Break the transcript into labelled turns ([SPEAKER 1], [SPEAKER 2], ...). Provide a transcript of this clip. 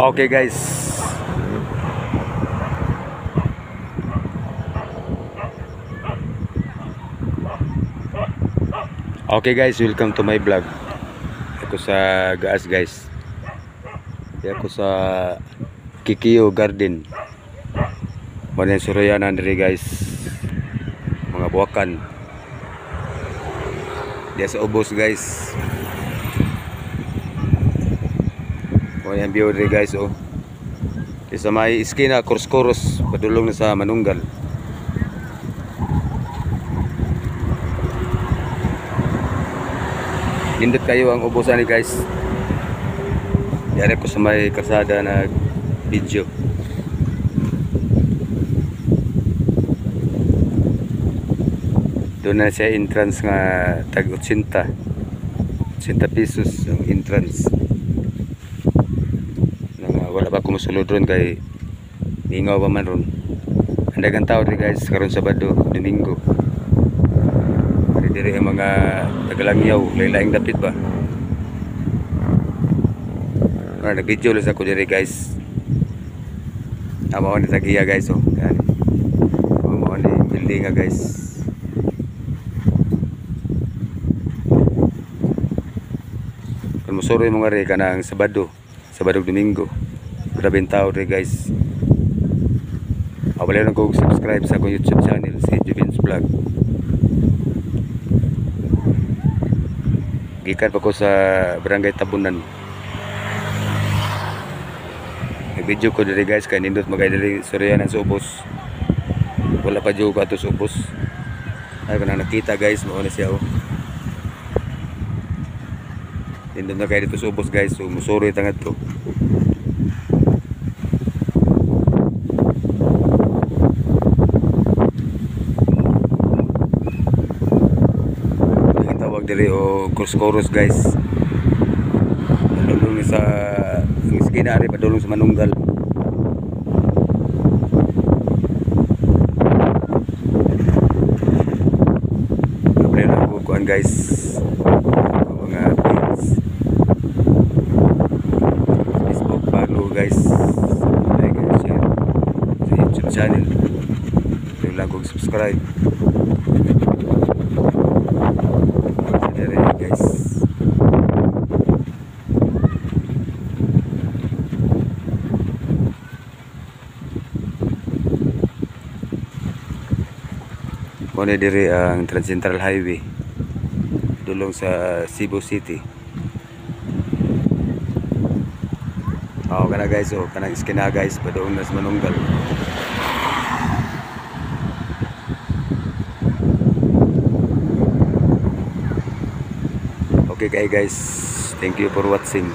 [SPEAKER 1] Okay guys. Okay guys, welcome to my vlog. Ako sa Gaas guys. Ako sa Kikiyo Garden. Manin surayanan diri guys. Mga buwakan. Diya sa ubos guys. Manin view diri guys oh. Di sa may iskina kurus-kurus padulong na sa Manunggal. Nindot kayo ang ubusan ni guys. Yari ko sa may kasada na video. Doon na siya entrance nga tag 80 pesos ang entrance. Wala pa kumusulod ron kay ningaw pa man ron. Andagang tao rin guys karon Sabado, Domingo. Diri ang mga tagalangyaw, lain-laing dapit ba? Nag-video lang ako diri guys. Amaw ni tagiya guys oh. Yan. Amaw ni building nga guys. Kung musuro yung mga re kanang Sabado, Domingo. Grabe ang tao rin guys. Wala lang ko subscribe sa akong YouTube channel, si Juvin's Vlog. Gikan pa ko sa Barangay Tabunan. Nag-video ko diri guys kay nindot magay diri surayanan sa ubos. Wala pa jud ko ato sa ubos. Ay kana nakita guys, mao na siya oh. Nindot na kay dito sa ubos guys, so musuroy tangad to. Diri o kurus guys. Padulong ni sa iskina ari padulong sa Manunggal. Pre na ko kuan guys. Mga page. Facebook follow guys. Like and share sa YouTube channel. Yung lang kong subscribe. Guys, muna diri ang Trans Central Highway dulong sa Cebu City. Kana guys oh, kanang iskina guys padoon na sa Manunggal. Okay guys, thank you for watching.